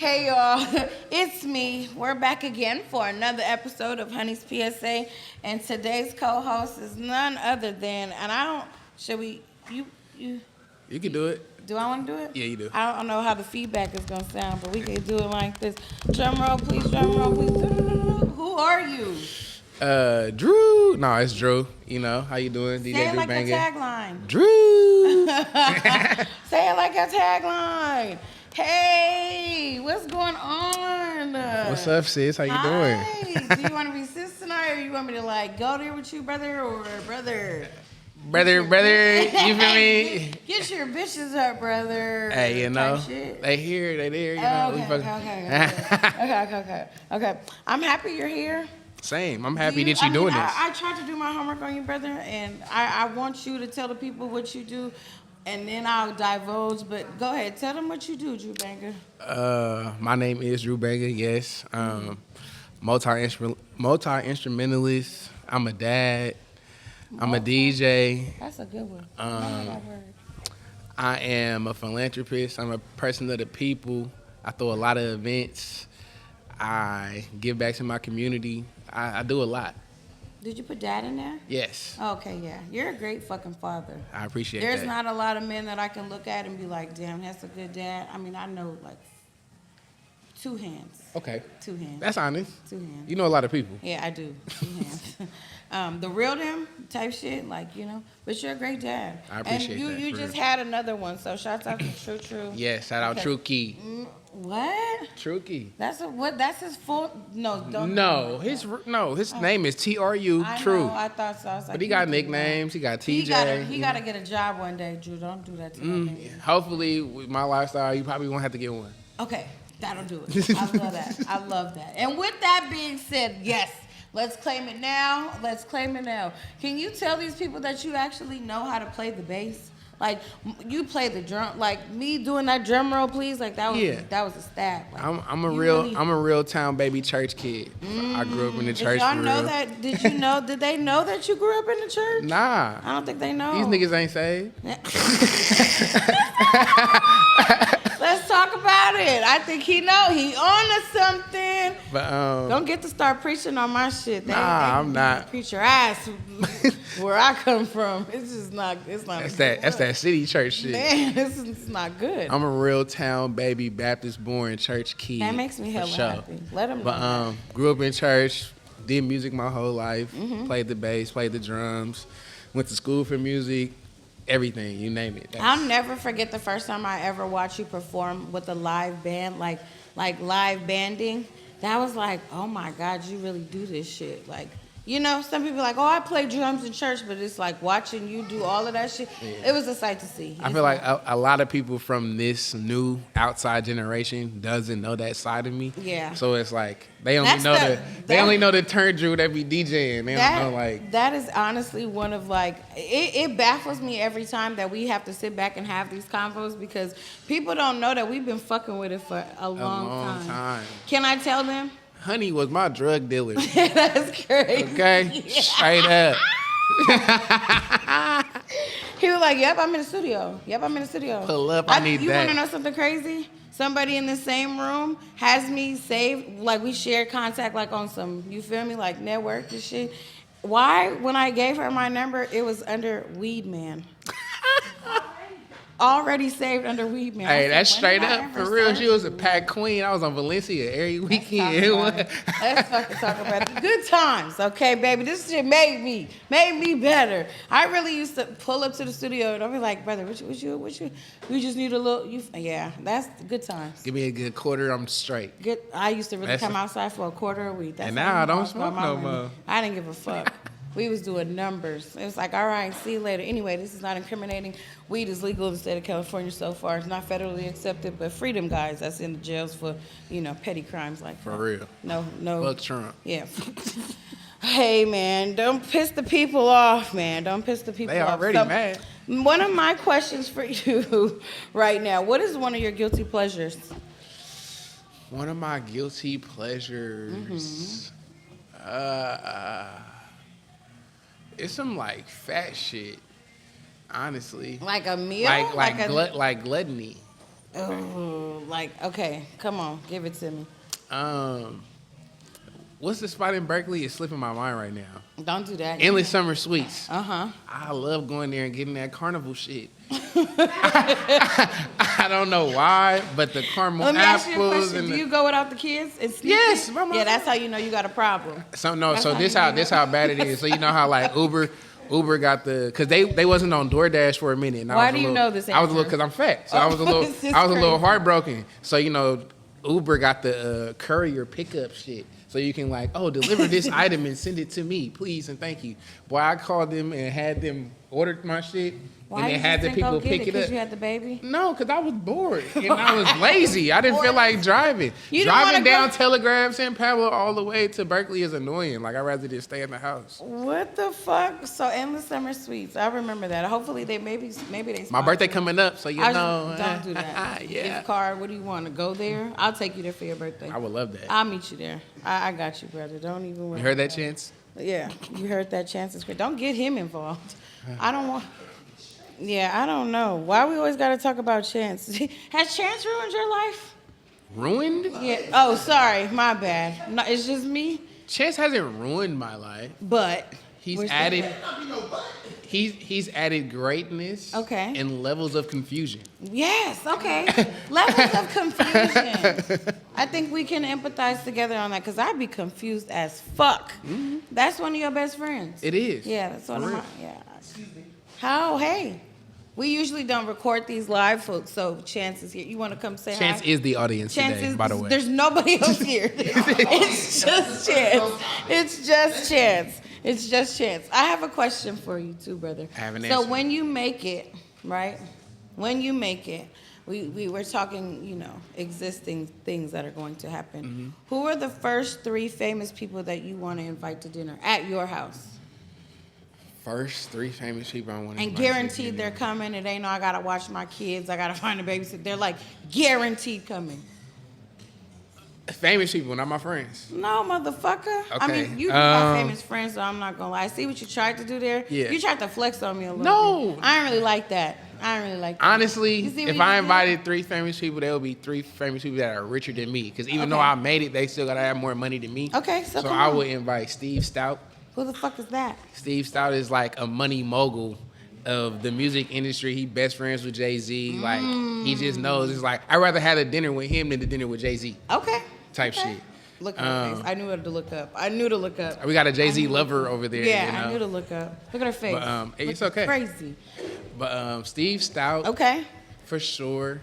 Hey y'all, it's me. We're back again for another episode of Honey's PSA, and today's co-host is none other than, and I don't. Should we? You? You can do it. Do I want to do it? Yeah, you do. I don't know how the feedback is gonna sound, but we can do it like this. Drum roll, please. Drum roll, please. Who are you? Drew. No, it's Drew. You know how you doing, DJ Say it Drew like Banger? a tagline. Drew. Say it like a tagline. Hey, what's going on? What's up, sis? How you doing? Do you want to be sis tonight, or you want me to like go there with you, brother, or brother? Brother, you feel me? Get your bitches up, brother. Hey, you know, shit. they here, they there. You know, Okay. I'm happy you're here. Same. I'm happy that you're doing this. I tried to do my homework on you, brother, and I want you to tell the people what you do, and then I'll divulge. But go ahead, tell them what you do, Drew Banger. My name is Drew Banger. Yes. Multi-instrumentalist. I'm a dad. I'm a DJ. That's a good one. I am a philanthropist. I'm a person of the people. I throw a lot of events. I give back to my community. I do a lot. Did you put dad in there? Yes. Okay, yeah. You're a great fucking father. I appreciate There's that. not a lot of men that I can look at and be like, damn, that's a good dad. I mean, I know like 2 hands. Okay. 2 hands. That's honest. 2 hands. You know a lot of people. Yeah, I do. 2 hands. The real them type shit, like, you know. But you're a great dad. I appreciate that. And you just had another one, so shout out to True. Yeah, shout out True Key. What? True Key. That's his full. No, don't. No, his name is TRU. I True. know, I thought so. I was like, But he got nicknames. He got TJ. He gotta get a job one day, Drew. Don't do that to me. Hopefully, with my lifestyle, you probably won't have to get one. Okay, that'll do it. I love that. I love that. And with that being said, yes, let's claim it now. Can you tell these people that you actually know how to play the bass? Like, you play the drum, like me doing that drum roll, please. Like that was a stab. Like, I'm a real town baby church kid. I grew up in the church. Did y'all know that? Did you know? Did they know that you grew up in the church? Nah, I don't think they know. These niggas ain't saved. Let's talk about it. I think he on to something. But don't get to start preaching on my shit. I'm not. Preach your ass where I come from. It's just not. It's not. That's that city church shit. Man, it's not good. I'm a real town baby Baptist born church kid. That makes me hella happy. Let them know. But grew up in church, did music my whole life. Played the bass, played the drums, went to school for music. Everything, you name it. I'll never forget the first time I ever watched you perform with a live band, like live banding. That was like, oh my God, you really do this shit. Like, you know, some people are like, oh, I play drums in church, but it's like watching you do all of that shit. Yeah. It was a sight to see. I feel like a lot of people from this new outside generation doesn't know that side of me. Yeah. So it's like they only know the turn Drew that be DJing. They don't know like that is honestly one of like it baffles me every time that we have to sit back and have these convos because people don't know that we've been fucking with it for a long time. Can I tell them? Honey was my drug dealer. That's crazy. Okay? Yeah. Straight up. He was like, yep, I'm in the studio. Pull up, I need you that. You want to know something crazy? Somebody in the same room has me saved, like we shared contact like on some, you feel me, like network and shit. Why? When I gave her my number, it was under Weed Man. Already saved under Weed Man. Hey, that's straight up. For real, she was a pack queen. I was on Valencia every weekend. Let's fucking talk about it. Good times, okay, baby? This shit made me better. I really used to pull up to the studio and I'll be like, brother, what you? We just need a little, yeah, that's good times. Give me a good quarter, I'm straight. Good. I used to really come outside for a quarter a week. That's and now I don't smoke no more. I didn't give a fuck. We was doing numbers. It was like, all right, see you later. Anyway, this is not incriminating. Weed is legal in the state of California so far. It's not federally accepted, but freedom guys that's in the jails for, petty crimes like that. For real. No. Fuck Trump. Yeah. Hey, man, don't piss the people off, man. Don't piss the people off. They already mad. One of my questions for you right now, what is one of your guilty pleasures? One of my guilty pleasures? It's some like fat shit, honestly. Like a meal? Like gluttony. Oh, like, okay, come on, give it to me. What's the spot in Berkeley? It's slipping my mind right now. Don't do that. Endless Summer Suites. Uh-huh. I love going there and getting that carnival shit. I don't know why, but the caramel Let me ask you a apples question. and Do the, you go without the kids and sneak Yes, it? mama. Yeah, that's how you know you got a problem. so no, That's so how this you how do this it. how bad it is. So you know how like Uber got the because they wasn't on DoorDash for a minute. And I Why was do a you little, know this I was a little answer? because I'm fat, so Oh, I was a little this is little crazy. heartbroken. So you know, Uber got the courier pickup shit. So you can like, oh, deliver this item and send it to me, please and thank you. Boy, I called them and had them ordered my shit, Why and they you had just the didn't go people get pick it? it Because up. you had the baby? No, because I was bored and I was lazy. I didn't feel like driving. You didn't Driving wanna down go- Telegraph, San Pablo, all the way to Berkeley is annoying. Like, I'd rather just stay in the house. What the fuck? So Endless Summer Suites. I remember that. Hopefully they maybe they My birthday sponsor. coming up, so you I know. don't do that. Yeah. Gift card. What do you want to go there? I'll take you there for your birthday. I would love that. I'll meet you there. I got you, brother. Don't even worry. You heard that, about it. Chance? Yeah, you heard that. Chance is great. Don't get him involved. I don't want. Yeah, I don't know. Why we always got to talk about Chance? Has Chance ruined your life? Ruined? Yeah. Oh, sorry. My bad. No, it's just me. Chance hasn't ruined my life. But He's we're still added. friends. He's added greatness. Okay. And levels of confusion. Yes. Okay. Levels of confusion. I think we can empathize together on that because I'd be confused as fuck. Mm-hmm. That's one of your best friends. It is. Yeah, that's one For of real. my. Yeah. How? Hey. We usually don't record these live, folks, so Chance is here. You want to come say Chance hi? is the audience Chance today, is, by the way. There's nobody else here. It's just Chance. It's just Chance. It's just Chance. I have a question for you too, brother. I have an So answer. when you make it, right? When you make it, we were talking, you know, existing things that are going to happen. Mm-hmm. Who are the first 3 famous people that you want to invite to dinner at your house? First 3 famous people I want to And invite guaranteed to they're dinner. coming. It ain't no I gotta watch my kids. I gotta find a babysitter. They're like guaranteed coming. Famous people, not my friends. No, motherfucker. I Okay, mean, you got famous friends, so I'm not gonna lie. See what you tried to do there? Yeah. You tried to flex on me a little No. bit. I ain't really like that. I ain't really like that. Honestly, You see what if you I did? invited 3 famous people, there would be 3 famous people that are richer than me. Because even though Okay. I made it, they still gotta have more money than me. Okay, so come I on. would invite Steve Stout. Who the fuck is that? Steve Stout is like a money mogul of the music industry. He best friends with Jay-Z. Like he just knows. It's like I'd rather have a dinner with him than the dinner with Jay-Z Okay. type Okay. shit. Look at her face. I knew what to look up. I knew to look up. We got a Jay-Z lover over there. Yeah, you know? I knew to look up. Look at her face. But, it's Looks okay. Crazy. But Steve Stout Okay. for sure.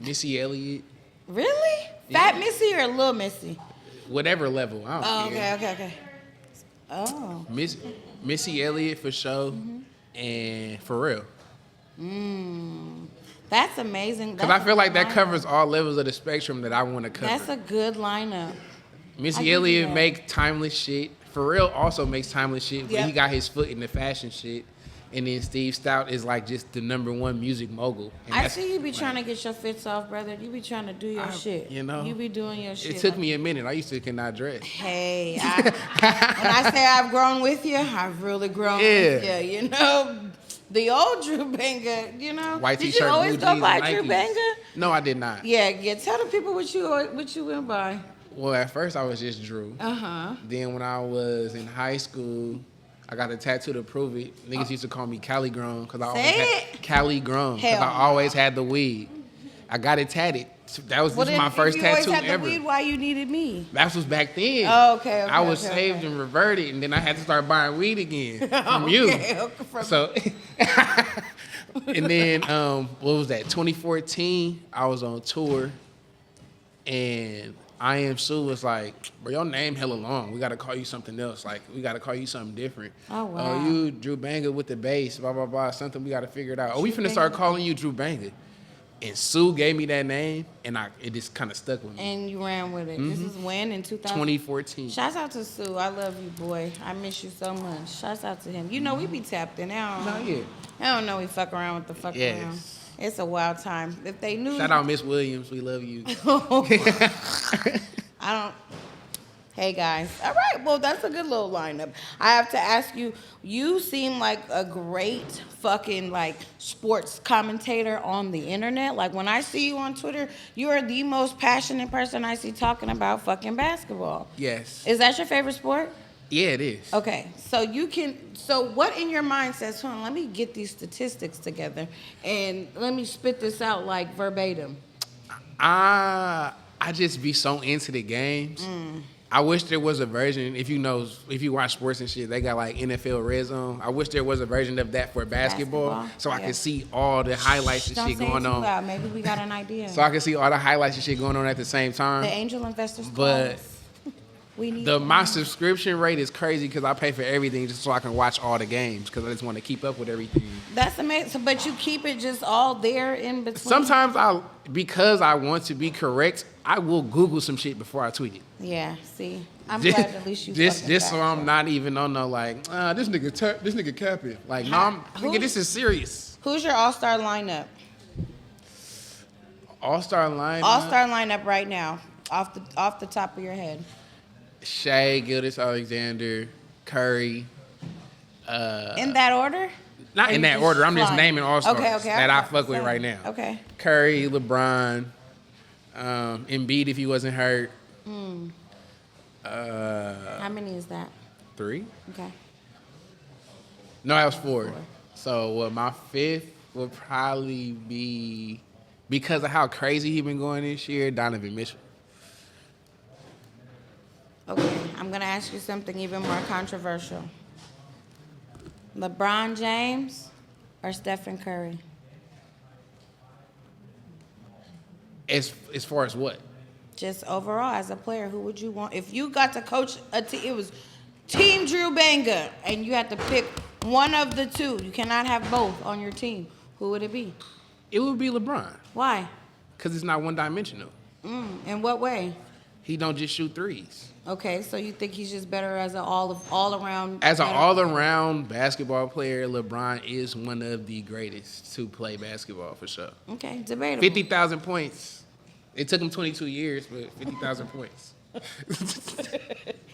Missy Elliott, Really? Yeah. Fat Missy or Lil Missy? whatever level. I don't Oh, care. okay. Oh. Missy Elliott for sure, Mm-hmm. and for real. That's amazing. Because That's I feel a like good that lineup. covers all levels of the spectrum that I want to cover. That's a good lineup. I Missy give you Elliott that. make timeless shit. Pharrell also makes timeless shit, but Yep. he got his foot in the fashion shit. And then Steve Stout is like just the #1 music mogul. And I that's- see you be trying to get your fits off, brother. You be trying to do your shit. you know, You be doing your shit. It took like- me a minute. I used to cannot dress. Hey, when I say I've grown with you, I've really grown with Yeah. you. You know, the old Drew Banger. You know, White did t-shirt, you always blue go jeans, by and Drew Nikes. Banger? No, I did not. Yeah. Tell the people what you went by. Well, at first I was just Drew. Uh-huh. Then when I was in high school, I got a tattoo to prove it. Niggas used to call me Cali Grown because I always Say had it. Cali Grown because Hell I always had the weed. I got it tatted. So that was, this was my first if you tattoo always had ever. the weed, why you needed me? That was back then. Oh, okay, I was okay, saved okay. and reverted, and then I had to start buying weed again from you. Okay, from- So, and then what was that? 2014. I was on tour, and I Am Sue was like, "Bro, your name hella long. We gotta call you something else. Like, we gotta call you something different. Oh, wow. You Drew Banger with the bass. Blah blah blah. Something we gotta figure it out. Oh, we Drew finna start Banger. calling you Drew Banger." And Sue gave me that name, and it just kind of stuck with me. And you ran with it. This is when in 2000. 2014. Shouts out to Sue. I love you, boy. I miss you so much. Shouts out to him. You know, we be tapped in. I don't know we fuck around with the fuck Yes. around. It's a wild time. If they knew. Shout out Miss Williams. We love you. I don't. Hey guys. All right. Well, that's a good little lineup. I have to ask you. You seem like a great fucking like sports commentator on the internet. Like when I see you on Twitter, you are the most passionate person I see talking about fucking basketball. Yes. Is that your favorite sport? Yeah, it is. Okay. So you can. So what in your mind says, "Hold on, let me get these statistics together and let me spit this out like verbatim." I just be so into the games. I wish there was a version, if you watch sports and shit, they got like NFL Red Zone. I wish there was a version of that for basketball. So I could see all the highlights and shit going on. Loud. Maybe we got an idea. So I can see all the highlights and shit going on at the same time. The angel investors. But we need my subscription rate is crazy because I pay for everything just so I can watch all the games because I just want to keep up with everything. That's amazing. But you keep it just all there in between. Sometimes because I want to be correct, I will Google some shit before I tweet it. Yeah, see, I'm glad at least you. Just so I'm not even on no like this nigga capping. Like no, nigga, this is serious. Who's your all-star lineup? All-star lineup. All-star lineup right now, off the top of your head. Shea, Gilgeous-Alexander, Curry. In that order? Not in that order. I'm just naming all-stars that I fuck with right now. Okay. Curry, LeBron, Embiid if he wasn't hurt. How many is that? 3. Okay. No, that was 4. So my 5th would probably be, because of how crazy he been going this year, Donovan Mitchell. Okay, I'm gonna ask you something even more controversial. LeBron James or Stephen Curry? As far as what? Just overall, as a player, who would you want? If you got to coach a team, it was Team Drew Banger, and you had to pick one of the two. You cannot have both on your team. Who would it be? It would be LeBron. Why? Because it's not one-dimensional. In what way? He don't just shoot threes. Okay, so you think he's just better as an all-around? As an all-around basketball player, LeBron is one of the greatest to play basketball for sure. Okay, debatable. 50,000 points. It took him 22 years, but 50,000 points.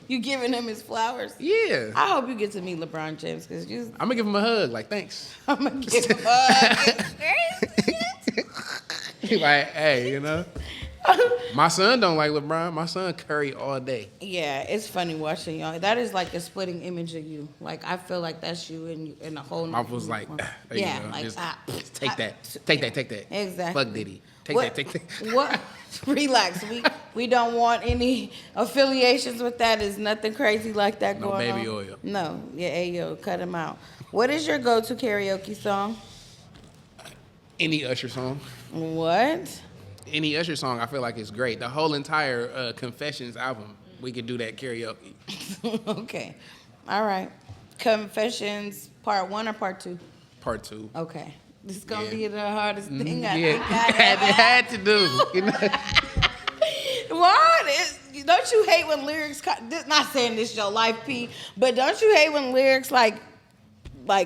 You giving him his flowers? Yeah. I hope you get to meet LeBron James because I'm gonna give him a hug. Like, thanks. I'm gonna give him a hug. Like, hey, you know. My son don't like LeBron. My son Curry all day. Yeah, it's funny watching y'all. That is like a splitting image of you. Like I feel like that's you in a whole. I was like, yeah, you know, like just take that. Exactly. Fuck Diddy. Take that. What? Relax. We don't want any affiliations with that. There's nothing crazy like that going on. No baby oil. No. Yeah, ayo, cut him out. What is your go-to karaoke song? Any Usher song. What? Any Usher song, I feel like it's great. The whole entire Confessions album, we could do that karaoke. Okay. All right. Confessions, part 1 or part 2? Part 2. Okay. This is going to be the hardest thing I think I had to do. You know? What? Don't you hate when lyrics, not saying this is your life, P, but don't you hate when lyrics like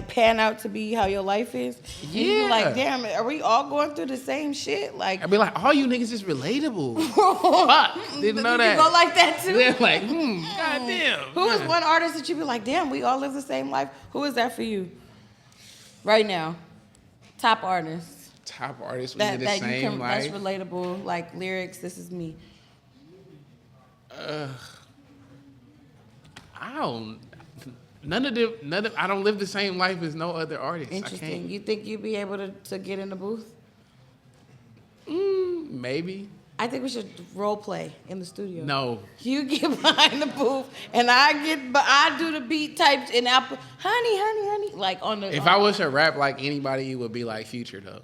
pan out to be how your life is? Yeah. You be like, damn, are we all going through the same shit? Like, I'd be like, all you niggas is relatable. Fuck. Didn't know that. You go like that too? They're like, goddamn. Who is one artist that you be like, damn, we all live the same life? Who is that for you? Right now. Top artist. Top artist, we live the same life. That's relatable, like lyrics, this is me. I don't. None of I don't live the same life as no other artist. Interesting. You think you'd be able to get in the booth? Maybe. I think we should role play in the studio. No. You get behind the booth, and I do the beat types, and I put, honey, like on the. If I was to rap like anybody, it would be like Future though.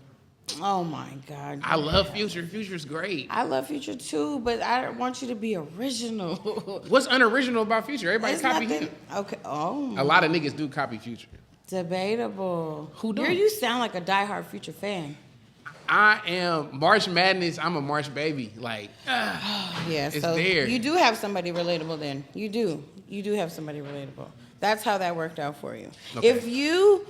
Oh my God. I love Future. Future's great. I love Future too, but I want you to be original. What's unoriginal about Future? Everybody copy him. Okay. Oh. A lot of niggas do copy Future. Debatable. Who don't? You sound like a diehard Future fan. I am March Madness. I'm a March baby. Like, yeah, it's so there. You do have somebody relatable then. You do have somebody relatable. That's how that worked out for you. Okay.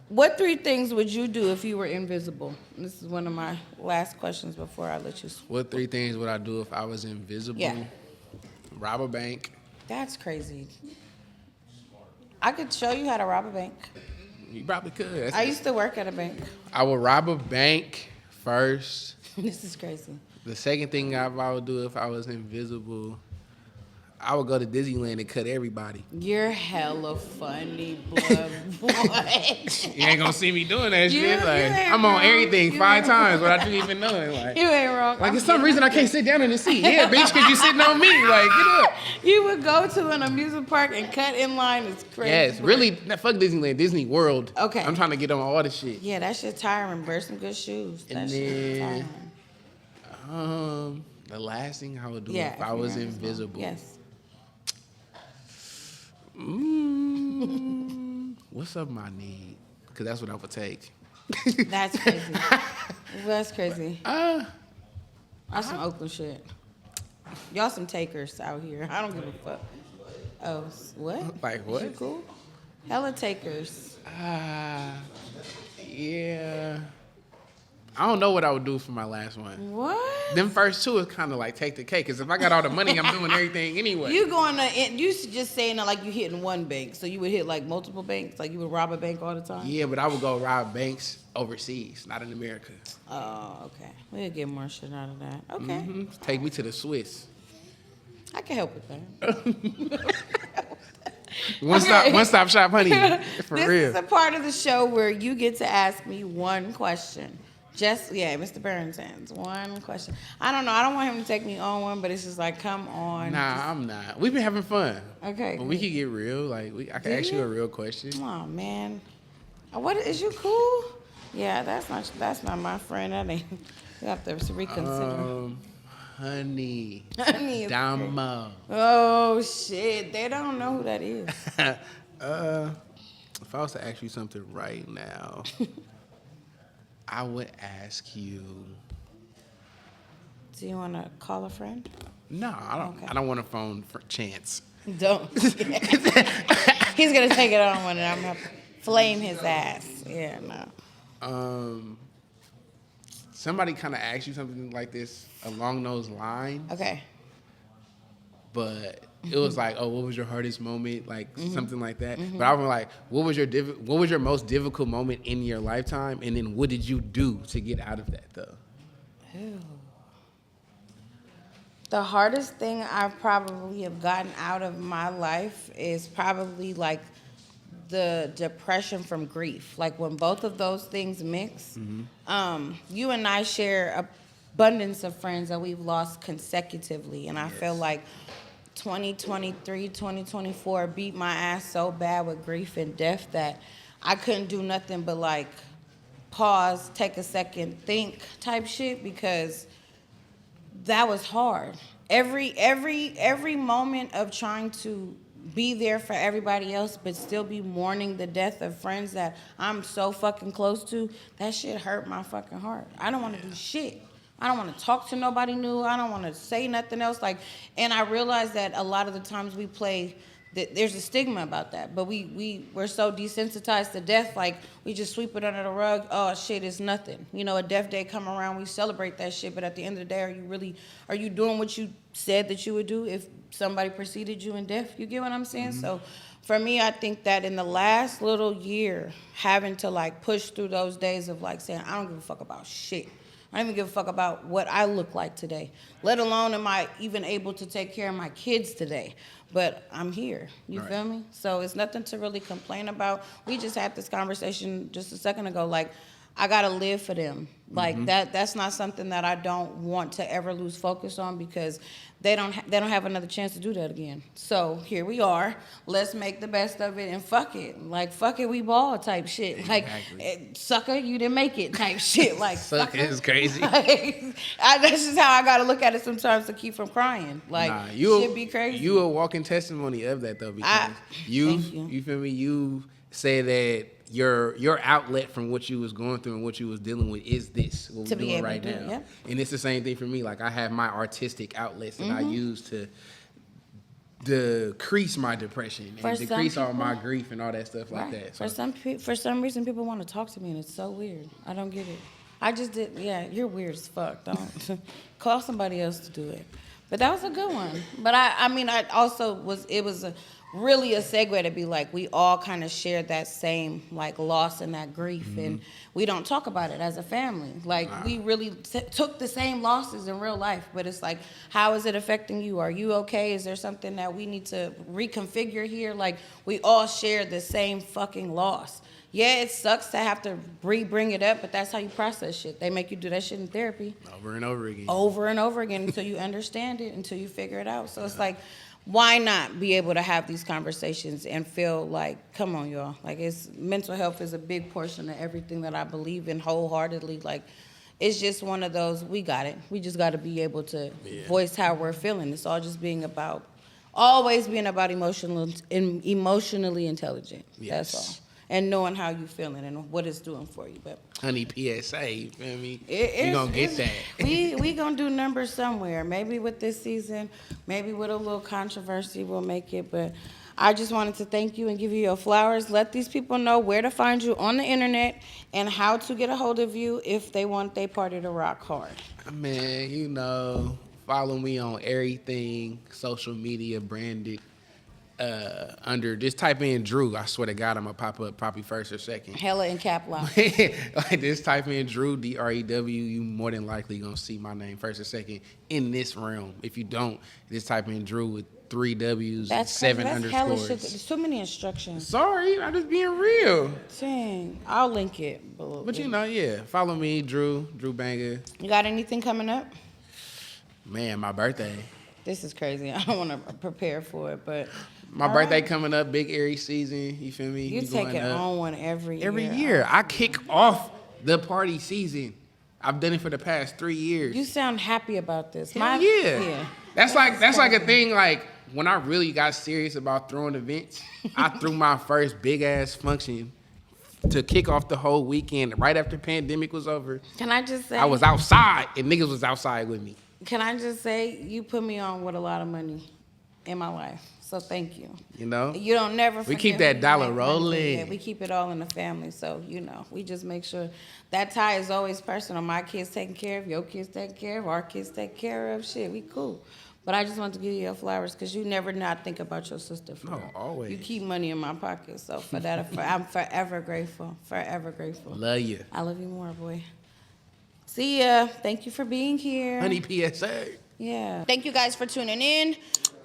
What 3 things would you do if you were invisible? This is one of my last questions before I let you speak. What 3 things would I do if I was invisible? Yeah. Rob a bank. That's crazy. I could show you how to rob a bank. You probably could. I used to work at a bank. I would rob a bank first. This is crazy. The second thing I would do if I was invisible, I would go to Disneyland and cut everybody. You're hella funny, blood boy. You ain't gonna see me doing that shit. Like ain't I'm on wrong. everything You 5 ain't times without you even knowing. Like, You ain't wrong. like, it's some reason I can't sit down in the seat. Yeah, bitch, because you sitting on me. Like, get up. You would go to an amusement park and cut in line. It's crazy. Yes, really. Fuck Disneyland, Disney World. Okay. I'm trying to get on all the shit. Yeah, that shit tiring. Wear some good shoes. That And shit then, tiring. the last thing I would do Yeah, if I was you're invisible. Yes. What's up my need? Because that's what I would take. That's crazy. That's crazy. That's some Oakland shit. Y'all some takers out here. I don't give a fuck. Oh, what? Like what? You cool? Hella takers. Yeah. I don't know what I would do for my last one. What? Them first two is kind of like take the cake. Because if I got all the money, I'm doing everything anyway. You going to, you just saying that like you hitting one bank. So you would hit like multiple banks? Like you would rob a bank all the time? Yeah, but I would go rob banks overseas, not in America. Oh, okay. We'll get more shit out of that. Okay. Take me to the Swiss. I can help with that. One stop shop, honey. For This real. is a part of the show where you get to ask me one question. Mr. Burns, one question. I don't know. I don't want him to take me on one, but it's just like, come on. Nah, I'm not. We've been having fun. Okay. But we could get real. Like, I can ask you a real question. Come on, man. What is you cool? Yeah, that's not my friend. That ain't. You have to reconsider. Honey. Honey is Damo. Oh shit! They don't know who that is. If I was to ask you something right now, I would ask you. Do you want to call a friend? No, I don't. Okay. I don't want a phone for chance. Don't. He's gonna take it on one, and I'm gonna flame his ass. Yeah, no. Somebody kind of asked you something like this along those lines, Okay. but it was like, oh, what was your hardest moment? Like something like that. But I was like, what was your most difficult moment in your lifetime? And then what did you do to get out of that though? Ew. The hardest thing I probably have gotten out of my life is probably like the depression from grief. Like when both of those things mix. You and I share abundance of friends that we've lost consecutively, and I feel like 2023, 2024 beat my ass so bad with grief and death that I couldn't do nothing but like pause, take a second, think type shit, because that was hard. Every moment of trying to be there for everybody else but still be mourning the death of friends that I'm so fucking close to, that shit hurt my fucking heart. I don't want to do shit. I don't want to talk to nobody new. I don't want to say nothing else. Like, and I realize that a lot of the times we play, that there's a stigma about that, but we're so desensitized to death, like we just sweep it under the rug. Oh shit, it's nothing. You know, a death day come around, we celebrate that shit, but at the end of the day, are you doing what you said that you would do if somebody preceded you in death? You get what I'm saying? So for me, I think that in the last little year, having to like push through those days of like saying, I don't give a fuck about shit. I don't even give a fuck about what I look like today, let alone am I even able to take care of my kids today. But I'm here. You feel me? So it's nothing to really complain about. We just had this conversation just a second ago. Like, I gotta live for them. Like that's not something that I don't want to ever lose focus on, because they don't have another chance to do that again. So here we are. Let's make the best of it and fuck it. Like fuck it, we ball type shit. Like sucker, you didn't make it type shit. Like Sucker is crazy. Like, that's just how I gotta look at it sometimes to keep from crying. Like shit be crazy. You a walking testimony of that though, because you feel me? You say that your outlet from what you was going through and what you was dealing with is this, what we're doing right now. Yeah. And it's the same thing for me. Like I have my artistic outlets that I use to decrease my depression and decrease all my grief and all that stuff like that. So. For some reason, people want to talk to me, and it's so weird. I don't get it. I just did. Yeah, you're weird as fuck. Don't call somebody else to do it. But that was a good one. But I mean, I also was. It was really a segue to be like, we all kind of shared that same like loss and that grief, and we don't talk about it as a family. Like we really took the same losses in real life, but it's like, how is it affecting you? Are you okay? Is there something that we need to reconfigure here? Like we all share the same fucking loss. Yeah, it sucks to have to bring it up, but that's how you process shit. They make you do that shit in therapy. Over and over again. Over and over again until you understand it, until you figure it out. So it's like, why not be able to have these conversations and feel like, come on, y'all. Like, mental health is a big portion of everything that I believe in wholeheartedly. Like, it's just one of those, we got it. We just got to be able to voice how we're feeling. It's all just always being about emotionally intelligent. Yes. That's all. And knowing how you feeling and what it's doing for you. But Honey, PSA, you feel me? You gonna get that. we gonna do numbers somewhere. Maybe with this season, maybe with a little controversy, we'll make it. But I just wanted to thank you and give you your flowers. Let these people know where to find you on the internet and how to get a hold of you if they want their party to rock hard. Man, you know, follow me on everything, social media, branded. Under just type in Drew. I swear to God, I'm gonna pop up probably first or second. Hella in cap lock. Like just type in Drew, DREW. You more than likely gonna see my name first or second in this realm. If you don't, just type in Drew with 3 W's and 7 underscores. Hella shit. There's too many instructions. Sorry, I'm just being real. Dang, I'll link it. But you know, yeah, follow me, Drew Banger. You got anything coming up? Man, my birthday. This is crazy. I don't want to prepare for it, but my birthday coming up, big Aries season. You feel me? You take it on one every year. Every year. I kick off the party season. I've done it for the past 3 years. You sound happy about this. Yeah. That's like a thing. Like when I really got serious about throwing events, I threw my first big ass function to kick off the whole weekend right after pandemic was over. Can I just say? I was outside and niggas was outside with me. Can I just say, you put me on with a lot of money in my life. So thank you. You know? You don't never forget. We keep that dollar rolling. Yeah, we keep it all in the family. So, you know, we just make sure that tie is always personal. My kids taken care of, your kids taken care of, our kids taken care of. Shit, we cool. But I just want to give you your flowers because you never not think about your sister. No, always. You keep money in my pocket. So for that, I'm forever grateful. Forever grateful. Love you. I love you more, boy. See ya. Thank you for being here. Honey, PSA. Yeah. Thank you guys for tuning in.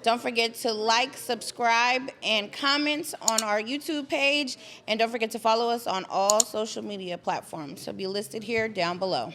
Don't forget to like, subscribe, and comment on our YouTube page. And don't forget to follow us on all social media platforms. So be listed here down below.